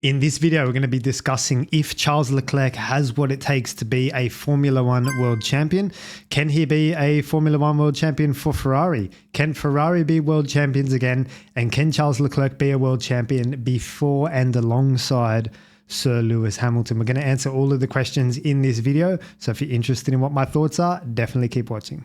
In this video, we're going to be discussing if Charles Leclerc has what it takes to be a Formula One world champion. Can he be a Formula One world champion for Ferrari? Can Ferrari be world champions again? And can Charles Leclerc be a world champion before and alongside Sir Lewis Hamilton? We're going to answer all of the questions in this video. So if you're interested in what my thoughts are, definitely keep watching.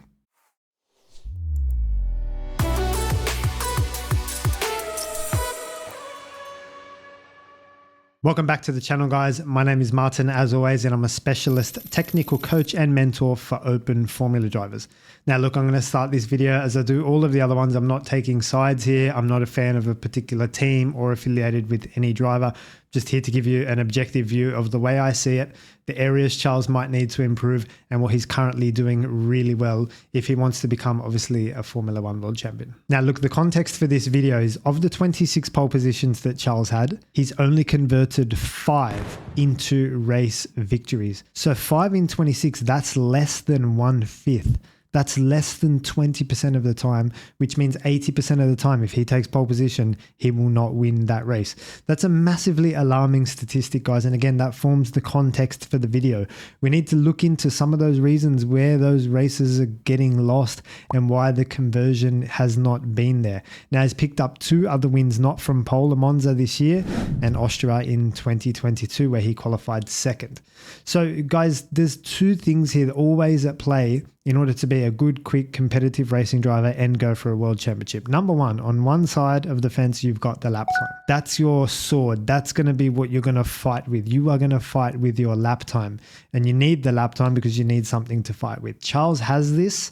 Welcome back to the channel, guys. My name is Martin, as always, and I'm a specialist technical coach and mentor for open formula drivers. Now, look, I'm going to start this video as I do all of the other ones. I'm not taking sides here. I'm not a fan of a particular team or affiliated with any driver. Just here to give you an objective view of the way I see it, the areas Charles might need to improve, and what he's currently doing really well if he wants to become, obviously, a Formula One world champion. Now, look, the context for this video is of the 26 pole positions that Charles had, he's only converted 5 into race victories. So 5 in 26, that's less than 1/5. That's less than 20% of the time, which means 80% of the time, if he takes pole position, he will not win that race. That's a massively alarming statistic, guys. And again, that forms the context for the video. We need to look into some of those reasons where those races are getting lost and why the conversion has not been there. Now, he's picked up 2 other wins, not from pole, Monza this year and Austria in 2022, where he qualified 2nd. So, guys, there's 2 things here that are always at play in order to be a good, quick, competitive racing driver and go for a world championship. Number one, on one side of the fence, you've got the lap time. That's your sword. That's going to be what you're going to fight with. You are going to fight with your lap time. And you need the lap time because you need something to fight with. Charles has this,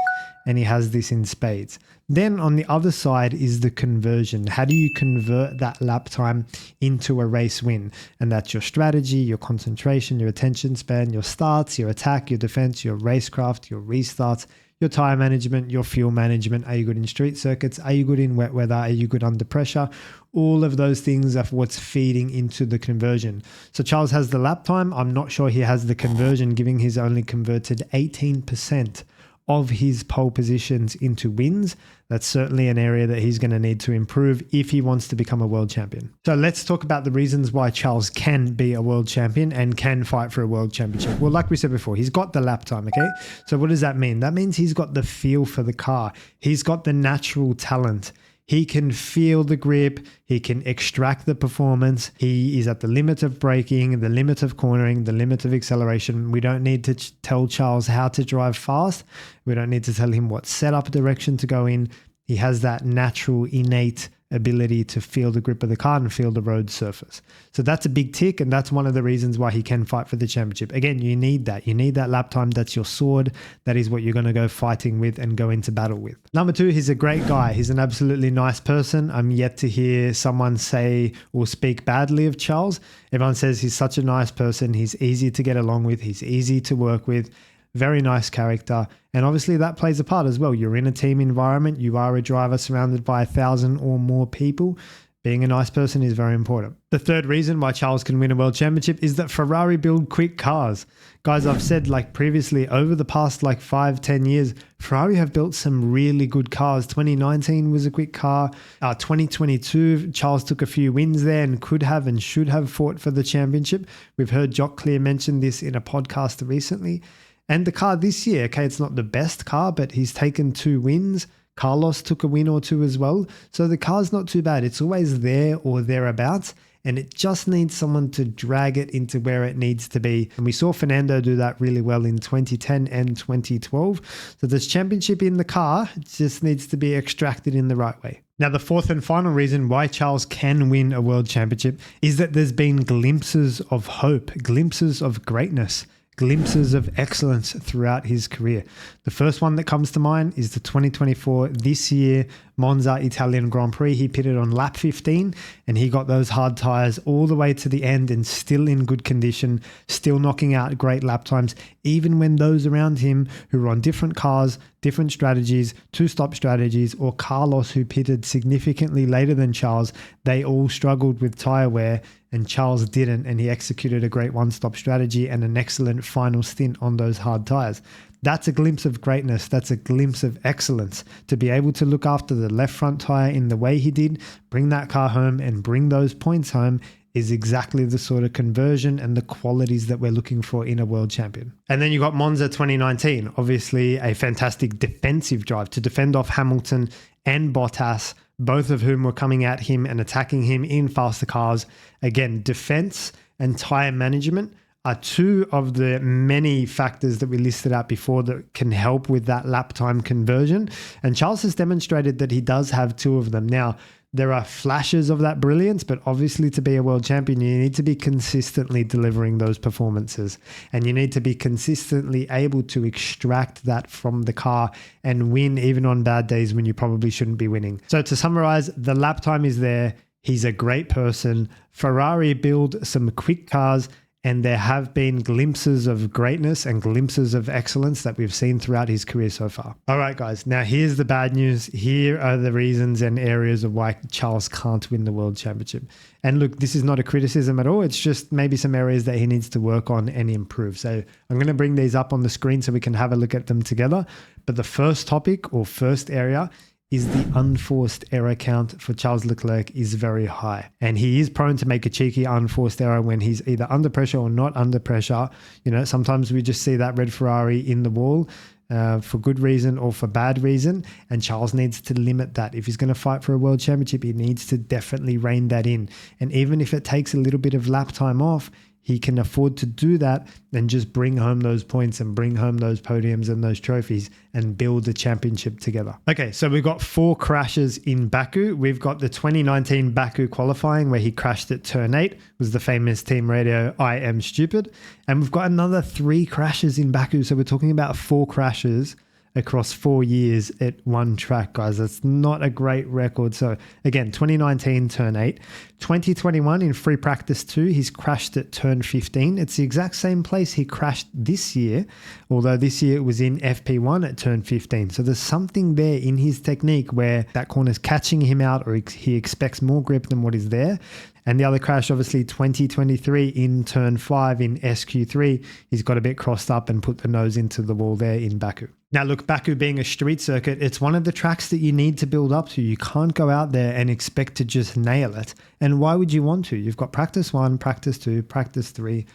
and he has this in spades. Then on the other side is the conversion. How do you convert that lap time into a race win? And that's your strategy, your concentration, your attention span, your starts, your attack, your defense, your racecraft, your restarts, your tire management, your fuel management. Are you good in street circuits? Are you good in wet weather? Are you good under pressure? All of those things are what's feeding into the conversion. So Charles has the lap time. I'm not sure he has the conversion, given he's only converted 18% of his pole positions into wins. That's certainly an area that he's going to need to improve if he wants to become a world champion. So let's talk about the reasons why Charles can be a world champion and can fight for a world championship. Well, like we said before, he's got the lap time, okay? So what does that mean? That means he's got the feel for the car. He's got the natural talent. He can feel the grip, he can extract the performance, he is at the limit of braking, the limit of cornering, the limit of acceleration. We don't need to tell Charles how to drive fast. We don't need to tell him what setup direction to go in. He has that natural, innate ability to feel the grip of the car and feel the road surface. So that's a big tick, and that's one of the reasons why he can fight for the championship. Again, you need that. You need that lap time. That's your sword. That is what you're going to go fighting with and go into battle with. Number 2, he's a great guy. He's an absolutely nice person. I'm yet to hear someone say or speak badly of Charles. Everyone says he's such a nice person. He's easy to get along with. He's easy to work with. Very nice character. And obviously that plays a part as well. You're in a team environment. You are a driver surrounded by 1,000 or more people. Being a nice person is very important. The third reason why Charles can win a world championship is that Ferrari build quick cars. Guys, I've said previously, over the past 5-10 years, Ferrari have built some really good cars. 2019 was a quick car. 2022, Charles took a few wins there and could have and should have fought for the championship. We've heard Jock Clear mention this in a podcast recently. And the car this year, okay, it's not the best car, but he's taken 2 wins. Carlos took a win or 2 as well. So the car's not too bad. It's always there or thereabouts, and it just needs someone to drag it into where it needs to be. And we saw Fernando do that really well in 2010 and 2012. So this championship in the car, it just needs to be extracted in the right way. Now, the fourth and final reason why Charles can win a world championship is that there's been glimpses of hope, glimpses of greatness, glimpses of excellence throughout his career. The first one that comes to mind is the 2024, this year, Monza Italian Grand Prix. He pitted on lap 15 and he got those hard tires all the way to the end and still in good condition, still knocking out great lap times, even when those around him who were on different cars, different strategies, 2-stop strategies, or Carlos, who pitted significantly later than Charles, they all struggled with tire wear, and Charles didn't, and he executed a great 1-stop strategy and an excellent final stint on those hard tires. That's a glimpse of greatness. That's a glimpse of excellence. To be able to look after the left front tire in the way he did, bring that car home and bring those points home is exactly the sort of conversion and the qualities that we're looking for in a world champion. And then you got Monza 2019, obviously a fantastic defensive drive to defend off Hamilton and Bottas, both of whom were coming at him and attacking him in faster cars. Again, defense and tire management are two of the many factors that we listed out before that can help with that lap time conversion. And Charles has demonstrated that he does have two of them. Now, there are flashes of that brilliance, but obviously to be a world champion, you need to be consistently delivering those performances. And you need to be consistently able to extract that from the car and win even on bad days when you probably shouldn't be winning. So to summarize, the lap time is there. He's a great person. Ferrari build some quick cars, and there have been glimpses of greatness and glimpses of excellence that we've seen throughout his career so far. All right, guys, now here's the bad news. Here are the reasons and areas of why Charles can't win the World Championship. And look, this is not a criticism at all. It's just maybe some areas that he needs to work on and improve. So I'm going to bring these up on the screen so we can have a look at them together. But the first topic or first area is the unforced error count for Charles Leclerc is very high. And he is prone to make a cheeky unforced error when he's either under pressure or not under pressure. You know, sometimes we just see that red Ferrari in the wall for good reason or for bad reason. And Charles needs to limit that. If he's going to fight for a world championship, he needs to definitely rein that in. And even if it takes a little bit of lap time off, he can afford to do that and just bring home those points and bring home those podiums and those trophies and build a championship together. Okay, so we've got 4 crashes in Baku. We've got the 2019 Baku qualifying where he crashed at turn 8, was the famous team radio, "I am stupid." And we've got another 3 crashes in Baku. So we're talking about 4 crashes across 4 years at one track, guys. That's not a great record. So again, 2019 turn 8, 2021 in free practice 2, he's crashed at turn 15. It's the exact same place he crashed this year, although this year it was in FP1 at turn 15. So there's something there in his technique where that corner's catching him out, or he expects more grip than what is there. And the other crash, obviously 2023 in turn 5 in SQ3, he's got a bit crossed up and put the nose into the wall there in Baku. Now look, Baku being a street circuit, it's one of the tracks that you need to build up to. You can't go out there and expect to just nail it. And why would you want to? You've got practice 1, practice 2, practice 3,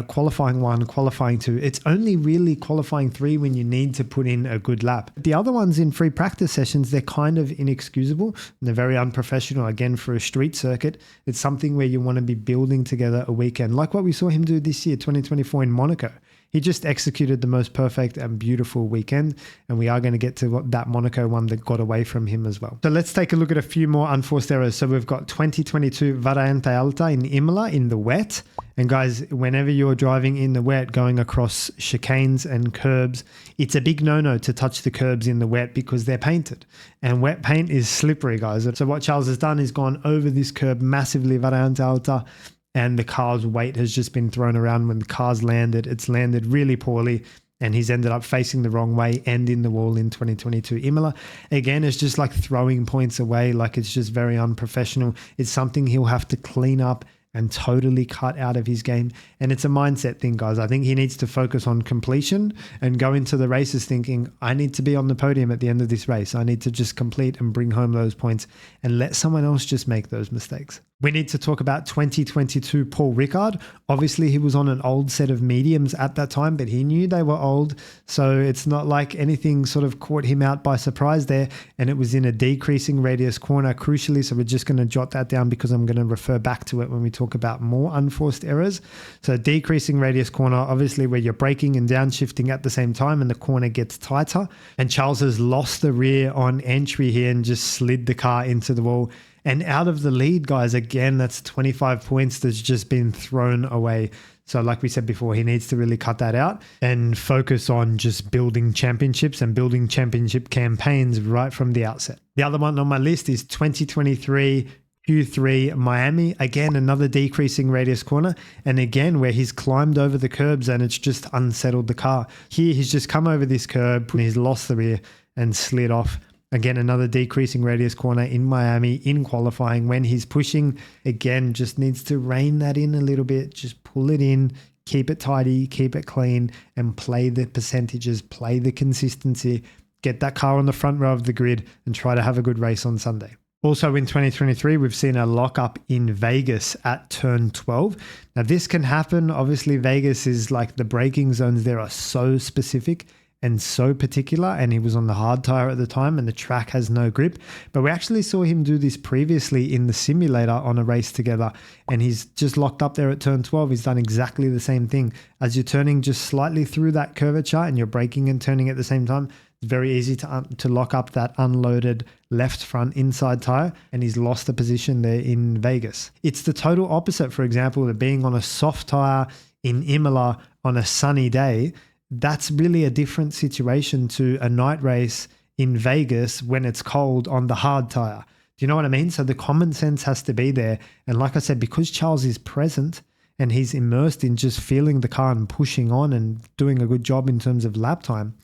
qualifying 1, qualifying 2. It's only really qualifying 3 when you need to put in a good lap. The other ones in free practice sessions, they're kind of inexcusable and they're very unprofessional. Again, for a street circuit, it's something where you want to be building together a weekend, like what we saw him do this year, 2024 in Monaco. He just executed the most perfect and beautiful weekend, and we are going to get to that Monaco one that got away from him as well. So let's take a look at a few more unforced errors. So we've got 2022 Variante Alta in Imola in the wet. And guys, whenever you're driving in the wet, going across chicanes and curbs, it's a big no-no to touch the curbs in the wet because they're painted. And wet paint is slippery, guys. So what Charles has done is gone over this curb massively, Variante Alta, and the car's weight has just been thrown around. When the car's landed, it's landed really poorly, and he's ended up facing the wrong way and in the wall in 2022 Imola. Again, it's just like throwing points away, like it's just very unprofessional. It's something he'll have to clean up and totally cut out of his game. And it's a mindset thing, guys. I think he needs to focus on completion and go into the races thinking, I need to be on the podium at the end of this race. I need to just complete and bring home those points and let someone else just make those mistakes. We need to talk about 2022 Paul Ricard. Obviously, he was on an old set of mediums at that time, but he knew they were old. So it's not like anything sort of caught him out by surprise there. And it was in a decreasing radius corner, crucially. So we're just going to jot that down because I'm going to refer back to it when we talk about more unforced errors. So decreasing radius corner, obviously where you're braking and downshifting at the same time and the corner gets tighter. And Charles has lost the rear on entry here and just slid the car into the wall. And out of the lead, guys, again, that's 25 points that's just been thrown away. So like we said before, he needs to really cut that out and focus on just building championships and building championship campaigns right from the outset. The other one on my list is 2023 Q3 Miami. Again, another decreasing radius corner. And again, where he's climbed over the curbs and it's just unsettled the car. Here, he's just come over this curb and he's lost the rear and slid off. Again, another decreasing radius corner in Miami in qualifying when he's pushing. Again, just needs to rein that in a little bit. Just pull it in, keep it tidy, keep it clean, and play the percentages, play the consistency. Get that car on the front row of the grid and try to have a good race on Sunday. Also in 2023, we've seen a lockup in Vegas at turn 12. Now this can happen. Obviously, Vegas is like the braking zones there are so specific and so particular, and he was on the hard tire at the time and the track has no grip. But we actually saw him do this previously in the simulator on a race together, and he's just locked up there at turn 12. He's done exactly the same thing. As you're turning just slightly through that curvature and you're braking and turning at the same time, it's very easy to lock up that unloaded left front inside tire, and he's lost the position there in Vegas. It's the total opposite, for example, of being on a soft tire in Imola on a sunny day. That's really a different situation to a night race in Vegas when it's cold on the hard tire. Do you know what I mean? So the common sense has to be there. And like I said, because Charles is present and he's immersed in just feeling the car and pushing on and doing a good job in terms of lap time,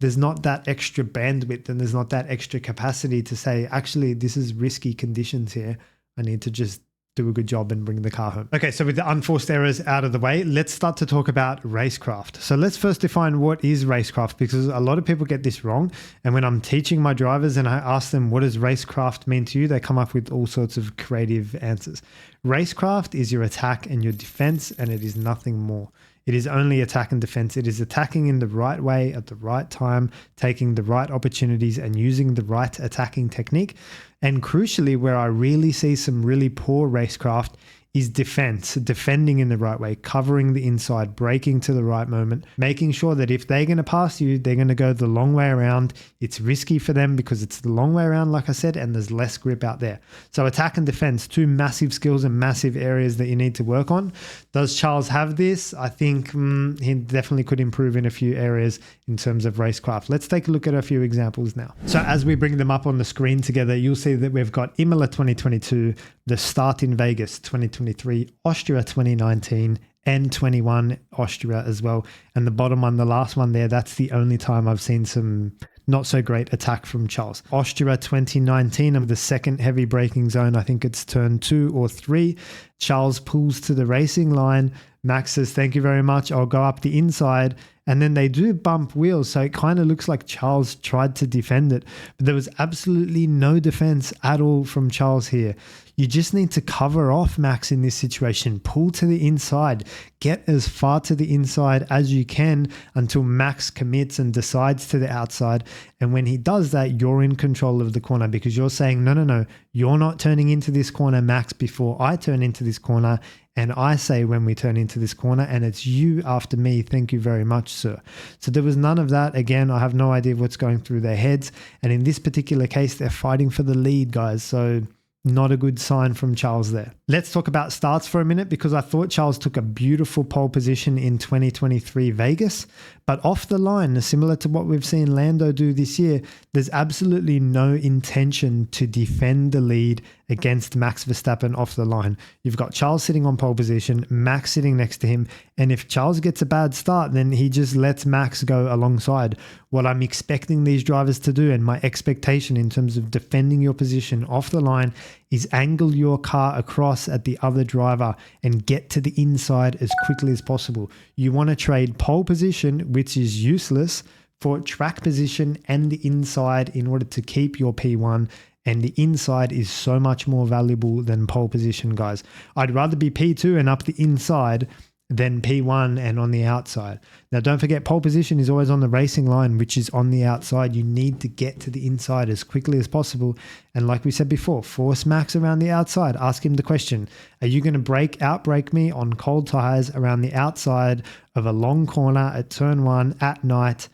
there's not that extra bandwidth and there's not that extra capacity to say, actually, this is risky conditions here. I need to just do a good job and bring the car home. Okay, so with the unforced errors out of the way, let's start to talk about racecraft. So let's first define what is racecraft, because a lot of people get this wrong. And when I'm teaching my drivers and I ask them, what does racecraft mean to you? They come up with all sorts of creative answers. Racecraft is your attack and your defense, and it is nothing more. It is only attack and defense. It is attacking in the right way at the right time, taking the right opportunities and using the right attacking technique. And crucially, where I really see some really poor racecraft is defense, defending in the right way, covering the inside, braking to the right moment, making sure that if they're going to pass you, they're going to go the long way around. It's risky for them because it's the long way around, like I said, and there's less grip out there. So attack and defense, two massive skills and massive areas that you need to work on. Does Charles have this? I think he definitely could improve in a few areas in terms of racecraft. Let's take a look at a few examples now. So as we bring them up on the screen together, you'll see that we've got Imola 2022, the start in Vegas 2023, Austria 2019, and 21 Austria as well. And the bottom one, the last one there, that's the only time I've seen some not so great attack from Charles. Austria 2019, of the second heavy braking zone, I think it's turn 2 or 3. Charles pulls to the racing line. Max says, thank you very much. I'll go up the inside. And then they do bump wheels. So it kind of looks like Charles tried to defend it, but there was absolutely no defense at all from Charles here. You just need to cover off Max in this situation, pull to the inside, get as far to the inside as you can until Max commits and decides to the outside. And when he does that, you're in control of the corner because you're saying, no, you're not turning into this corner, Max, before I turn into this corner. And I say when we turn into this corner, and it's you after me. Thank you very much, sir. So there was none of that. Again, I have no idea what's going through their heads. And in this particular case, they're fighting for the lead, guys. So not a good sign from Charles there. Let's talk about starts for a minute, because I thought Charles took a beautiful pole position in 2023 Vegas, but off the line, similar to what we've seen Lando do this year, there's absolutely no intention to defend the lead against Max Verstappen off the line. You've got Charles sitting on pole position, Max sitting next to him, and if Charles gets a bad start, then he just lets Max go alongside. What I'm expecting these drivers to do, and my expectation in terms of defending your position off the line, is angle your car across at the other driver and get to the inside as quickly as possible. You want to trade pole position, which is useless, for track position and the inside in order to keep your P1. And the inside is so much more valuable than pole position, guys. I'd rather be P2 and up the inside than P1 and on the outside. Now, don't forget, pole position is always on the racing line, which is on the outside. You need to get to the inside as quickly as possible. And like we said before, force Max around the outside. Ask him the question, are you going to outbrake me on cold tires around the outside of a long corner at turn 1 at night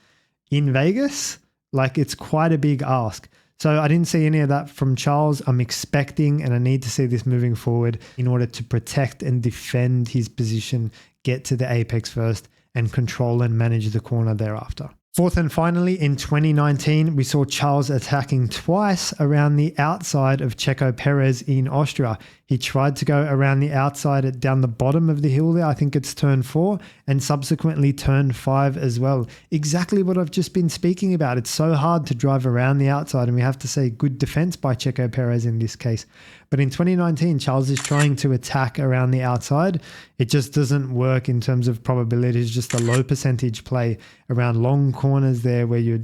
in Vegas? Like, it's quite a big ask. So I didn't see any of that from Charles. I'm expecting, and I need to see this moving forward in order to protect and defend his position, get to the apex first, and control and manage the corner thereafter. Fourth and finally, in 2019, we saw Charles attacking twice around the outside of Checo Perez in Austria. He tried to go around the outside down the bottom of the hill there, I think it's turn 4, and subsequently turn 5 as well. Exactly what I've just been speaking about. It's so hard to drive around the outside, and we have to say good defense by Checo Perez in this case. But in 2019, Charles is trying to attack around the outside. It just doesn't work in terms of probability. It's just a low percentage play around long corners there where you're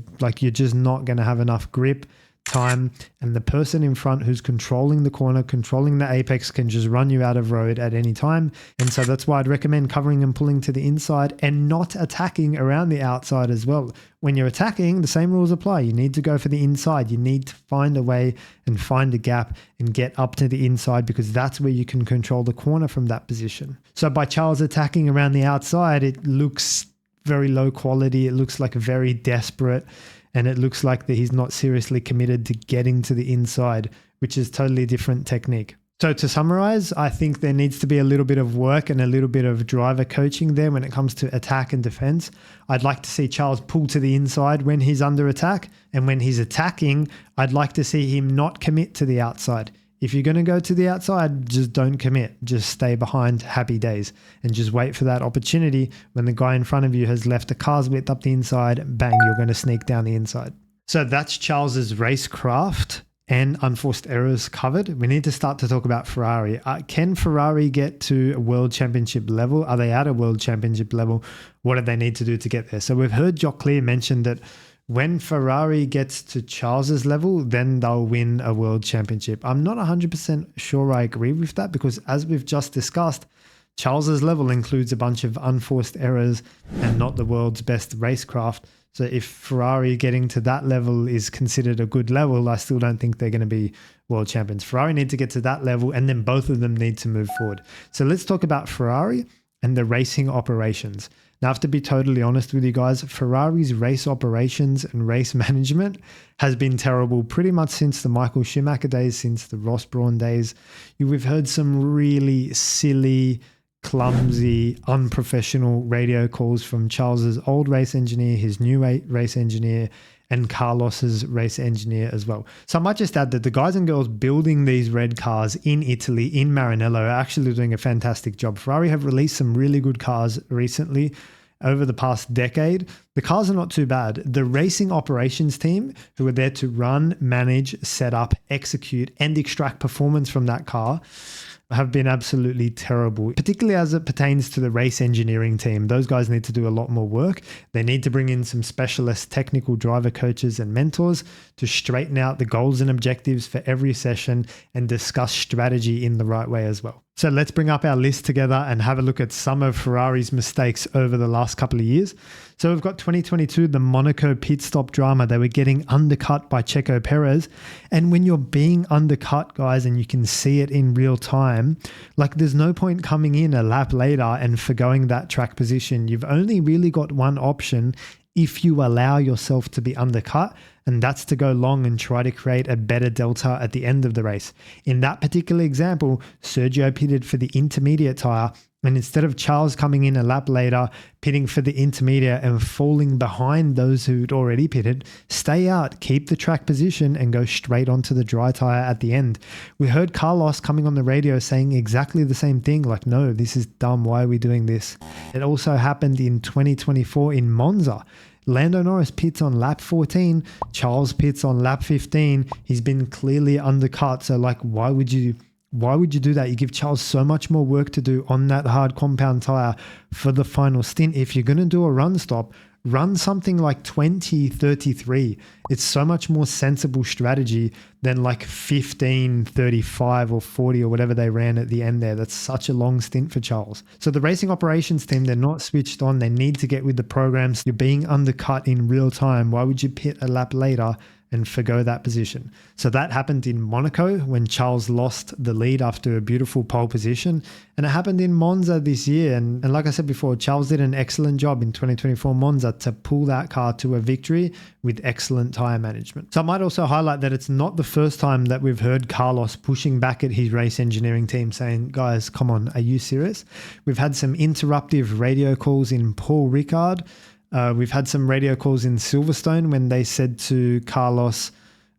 just not going to have enough grip. time, and the person in front who's controlling the corner, controlling the apex, can just run you out of road at any time. And so that's why I'd recommend covering and pulling to the inside and not attacking around the outside as well. When you're attacking, the same rules apply. You need to go for the inside. You need to find a way and find a gap and get up to the inside, because that's where you can control the corner from that position. So by Charles attacking around the outside, it looks very low quality. It looks like very desperate. And it looks like that he's not seriously committed to getting to the inside, which is totally different technique. So to summarize, I think there needs to be a little bit of work and a little bit of driver coaching there when it comes to attack and defense. I'd like to see Charles pull to the inside when he's under attack. And when he's attacking, I'd like to see him not commit to the outside. If you're going to go to the outside, just don't commit. Just stay behind, happy days, and just wait for that opportunity. When the guy in front of you has left a car's width up the inside, bang, you're going to sneak down the inside. So that's Charles's racecraft and unforced errors covered. We need to start to talk about Ferrari. Can Ferrari get to a world championship level? Are they at a world championship level? What do they need to do to get there? So we've heard Leclerc mention that when Ferrari gets to Charles's level, then they'll win a world championship. I'm not 100% sure I agree with that, because as we've just discussed, Charles's level includes a bunch of unforced errors and not the world's best racecraft. So if Ferrari getting to that level is considered a good level, I still don't think they're going to be world champions. Ferrari need to get to that level, and then both of them need to move forward. So let's talk about Ferrari and the racing operations. Now, I have to be totally honest with you guys, Ferrari's race operations and race management has been terrible pretty much since the Michael Schumacher days, since the Ross Brawn days. We've heard some really silly, clumsy, unprofessional radio calls from Charles's old race engineer, his new race engineer, and Carlos's race engineer as well. So I might just add that the guys and girls building these red cars in Italy, in Maranello, are actually doing a fantastic job. Ferrari have released some really good cars recently over the past decade. The cars are not too bad. The racing operations team, who are there to run, manage, set up, execute, and extract performance from that car, have been absolutely terrible, particularly as it pertains to the race engineering team. Those guys need to do a lot more work. They need to bring in some specialist technical driver coaches and mentors to straighten out the goals and objectives for every session and discuss strategy in the right way as well. So let's bring up our list together and have a look at some of Ferrari's mistakes over the last couple of years. So we've got 2022, the Monaco pit stop drama. They were getting undercut by Checo Perez. And when you're being undercut, guys, and you can see it in real time, like there's no point coming in a lap later and forgoing that track position. You've only really got one option if you allow yourself to be undercut, and that's to go long and try to create a better delta at the end of the race. In that particular example, Sergio pitted for the intermediate tire, and instead of Charles coming in a lap later, pitting for the intermediate and falling behind those who'd already pitted, stay out, keep the track position, and go straight onto the dry tire at the end. We heard Carlos coming on the radio saying exactly the same thing, like, no, this is dumb, why are we doing this? It also happened in 2024 in Monza. Lando Norris pits on lap 14, Charles pits on lap 15. He's been clearly undercut, so like, why would you do that? You give Charles so much more work to do on that hard compound tire for the final stint. If you're going to do a run stop, run something like 20:33. It's so much more sensible strategy than like 15:35 or 40 or whatever they ran at the end there. That's such a long stint for Charles. So the racing operations team, they're not switched on. They need to get with the programs. You're being undercut in real time. Why would you pit a lap later and forgo that position? So that happened in Monaco when Charles lost the lead after a beautiful pole position. And it happened in Monza this year. And like I said before, Charles did an excellent job in 2024 Monza to pull that car to a victory with excellent tire management. So I might also highlight that it's not the first time that we've heard Carlos pushing back at his race engineering team saying, guys, come on, are you serious? We've had some interruptive radio calls in Paul Ricard. We've had some radio calls in Silverstone when they said to Carlos,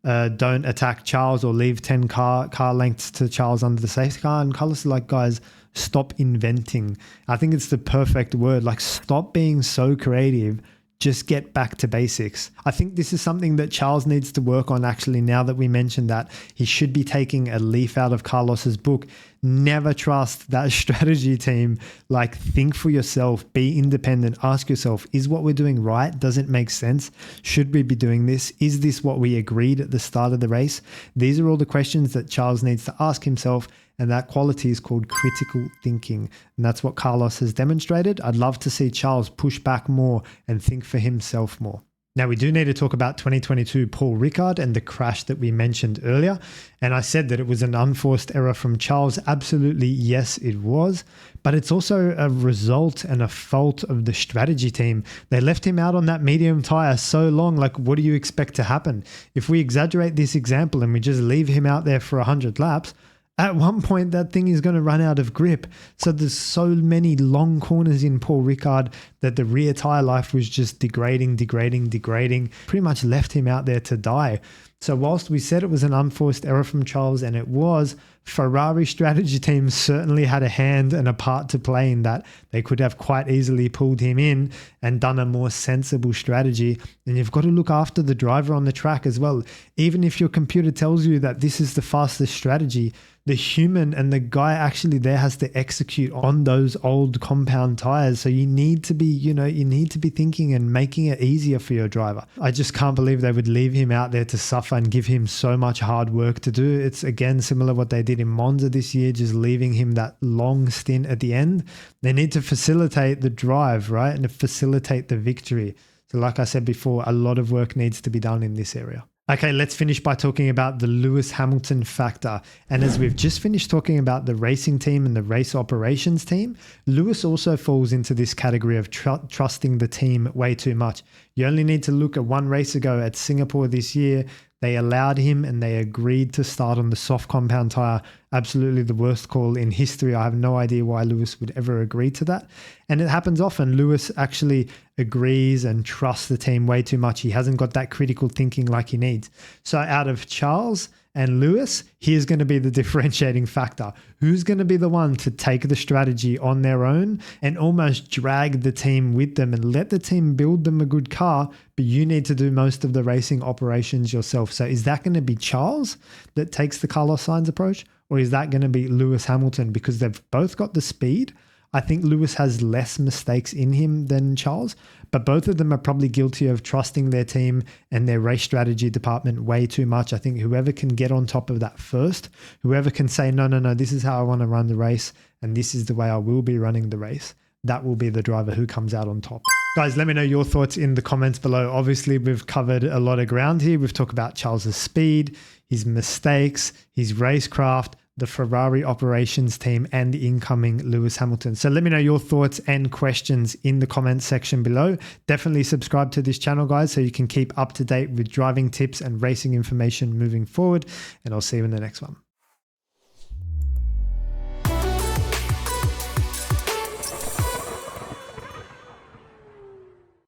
don't attack Charles or leave 10 car lengths to Charles under the safety car. And Carlos is like, guys, stop inventing. I think it's the perfect word. Like, stop being so creative. Just get back to basics. I think this is something that Charles needs to work on actually. Now that we mentioned that, he should be taking a leaf out of Carlos's book. never trust that strategy team. Like, think for yourself, be independent, ask yourself, is what we're doing right? Does it make sense? Should we be doing this? Is this what we agreed at the start of the race? These are all the questions that Charles needs to ask himself. And that quality is called critical thinking. And that's what Carlos has demonstrated. I'd love to see Charles push back more and think for himself more. Now, we do need to talk about 2022 Paul Ricard and the crash that we mentioned earlier. And I said that it was an unforced error from Charles. Absolutely, yes, it was. But it's also a result and a fault of the strategy team. They left him out on that medium tire so long. Like, what do you expect to happen? If we exaggerate this example and we just leave him out there for 100 laps, at one point, that thing is going to run out of grip. So there's so many long corners in Paul Ricard that the rear tire life was just degrading. Pretty much left him out there to die. So whilst we said it was an unforced error from Charles, and it was, Ferrari strategy team certainly had a hand and a part to play in that. They could have quite easily pulled him in and done a more sensible strategy. And you've got to look after the driver on the track as well. Even if your computer tells you that this is the fastest strategy, the human and the guy actually there has to execute on those old compound tires. So you need to be, you need to be thinking and making it easier for your driver. I just can't believe they would leave him out there to suffer and give him so much hard work to do. It's again similar what they did in Monza this year, just leaving him that long stint at the end. They need to facilitate the drive, right? And to facilitate the victory. So like I said before, a lot of work needs to be done in this area. Okay, let's finish by talking about the Lewis Hamilton factor. And as we've just finished talking about the racing team and the race operations team, Lewis also falls into this category of trusting the team way too much. You only need to look at one race ago at Singapore this year. They allowed him and they agreed to start on the soft compound tire. Absolutely the worst call in history. I have no idea why Lewis would ever agree to that. And it happens often. Lewis actually agrees and trusts the team way too much. He hasn't got that critical thinking like he needs. So out of Charles and Lewis, here's going to be the differentiating factor. Who's going to be the one to take the strategy on their own and almost drag the team with them and let the team build them a good car, but you need to do most of the racing operations yourself? So is that going to be Charles that takes the Carlos Sainz approach, or is that going to be Lewis Hamilton? Because they've both got the speed. I think Lewis has less mistakes in him than Charles, but both of them are probably guilty of trusting their team and their race strategy department way too much. I think whoever can get on top of that first, whoever can say, no, this is how I want to run the race, and this is the way I will be running the race, that will be the driver who comes out on top. Guys, let me know your thoughts in the comments below. Obviously, we've covered a lot of ground here. We've talked about Charles's speed, his mistakes, his racecraft, the Ferrari operations team, and the incoming Lewis Hamilton. So let me know your thoughts and questions in the comments section below. Definitely subscribe to this channel, guys, so you can keep up to date with driving tips and racing information moving forward. And I'll see you in the next one.